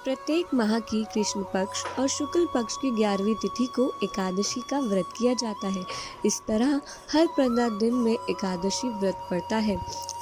प्रत्येक माह की कृष्ण पक्ष और शुक्ल पक्ष की 11वीं तिथि को एकादशी का व्रत किया जाता है। इस तरह हर 15 दिन में एकादशी व्रत पड़ता है।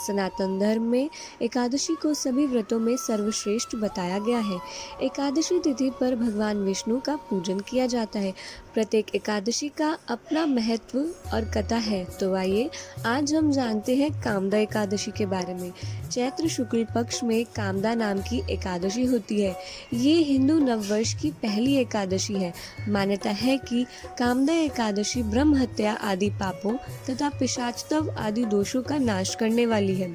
सनातन धर्म में एकादशी को सभी व्रतों में सर्वश्रेष्ठ बताया गया है। एकादशी तिथि पर भगवान विष्णु का पूजन किया जाता है। प्रत्येक एकादशी का अपना महत्व और कथा है। तो आइए आज हम जानते हैं कामदा एकादशी के बारे में। चैत्र शुक्ल पक्ष में कामदा नाम की एकादशी होती है। ये हिंदू नववर्ष की पहली एकादशी है। मान्यता है कि कामदा एकादशी ब्रह्म हत्या आदि पापों तथा पिशाचत्व आदि दोषों का नाश करने वाली है।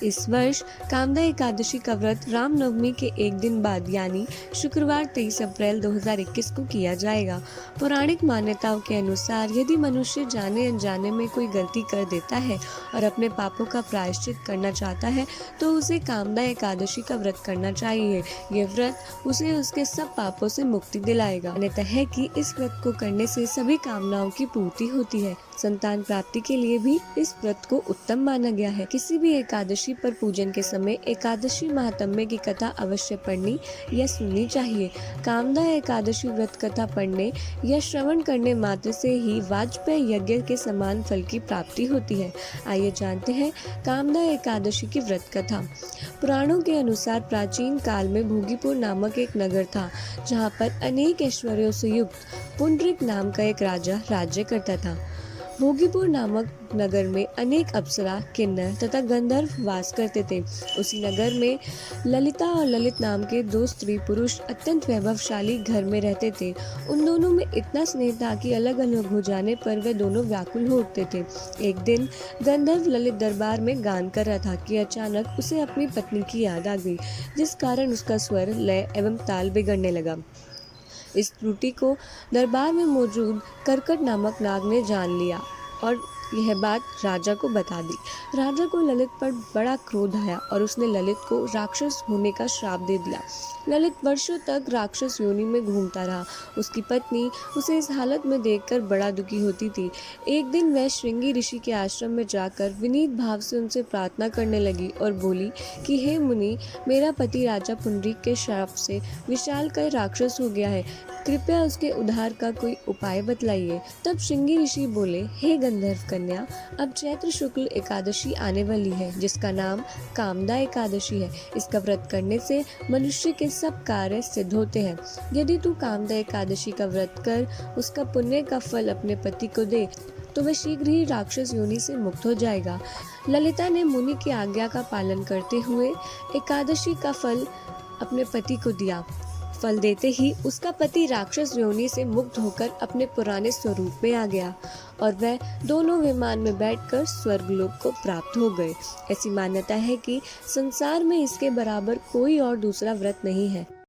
इस वर्ष कामदा एकादशी का व्रत रामनवमी के एक दिन बाद यानी शुक्रवार 23 अप्रैल 2021 को किया जाएगा। पौराणिक मान्यताओं के अनुसार यदि मनुष्य जाने अनजाने में कोई गलती कर देता है और अपने पापों का प्रायश्चित करना चाहता है तो उसे कामदा एकादशी का व्रत करना चाहिए। ये व्रत उसे उसके सब पापों से मुक्ति दिलाएगा। मान्यता है कि इस व्रत को करने से सभी कामनाओं की पूर्ति होती है। संतान प्राप्ति के लिए भी इस व्रत को उत्तम माना गया है। किसी भी एकादशी पर पूजन के समय एकादशी महात्म्य की कथा अवश्य पढ़नी या सुननी चाहिए। कामदा एकादशी व्रत कथा पढ़ने या श्रवण करने मात्र से ही वाजपेयी यज्ञ के समान फल की प्राप्ति होती है। आइए जानते हैं कामदा एकादशी की व्रत कथा। पुराणों के अनुसार प्राचीन काल में भोगीपुर नामक एक नगर था, जहाँ पर अनेक ऐश्वर्यों से युक्त पुंडरीक नाम का एक राजा राज्य करता था। भोगीपुर नामक नगर में अनेक अप्सरा, किन्नर तथा गंधर्व वास करते थे। उसी नगर में ललिता और ललित नाम के दो स्त्री पुरुष अत्यंत वैभवशाली घर में रहते थे। उन दोनों में इतना स्नेह था कि अलग अलग हो जाने पर वे दोनों व्याकुल हो उठते थे। एक दिन गंधर्व ललित दरबार में गान कर रहा था कि अचानक उसे अपनी पत्नी की याद आ गई, जिस कारण उसका स्वर, लय एवं ताल बिगड़ने लगा। इस त्रुटि को दरबार में मौजूद करकट नामक नाग ने जान लिया और यह बात राजा को बता दी। राजा को ललित पर बड़ा क्रोध आया और उसने ललित को राक्षस होने का श्राप दे दिया। ललित वर्षों तक राक्षस योनि में घूमता रहा। उसकी पत्नी उसे इस हालत में देखकर बड़ा दुखी होती थी। एक दिन वह श्रृंगी ऋषि के आश्रम में जाकर विनीत भाव से उनसे प्रार्थना करने लगी और बोली कि हे मुनि, मेरा पति राजा पुंडरीक के श्राप से विशालकाय राक्षस हो गया है, कृपया उसके उद्धार का कोई उपाय बतलाइए। तब श्रृंगी ऋषि बोले, हे गंधर्व कन्या, अब चैत्र शुक्ल एकादशी आने वाली है, जिसका नाम कामदा एकादशी है। इसका व्रत करने से मनुष्य के सब कार्य सिद्ध होते हैं। यदि तू कामदा एकादशी का व्रत कर उसका पुण्य का फल अपने पति को दे तो वह शीघ्र ही राक्षस योनि से मुक्त हो जाएगा। ललिता ने मुनि की आज्ञा का पालन करते हुए एकादशी का फल अपने पति को दिया। फल देते ही उसका पति राक्षस योनि से मुक्त होकर अपने पुराने स्वरूप में आ गया और वह दोनों विमान में बैठकर स्वर्गलोक को प्राप्त हो गए। ऐसी मान्यता है कि संसार में इसके बराबर कोई और दूसरा व्रत नहीं है।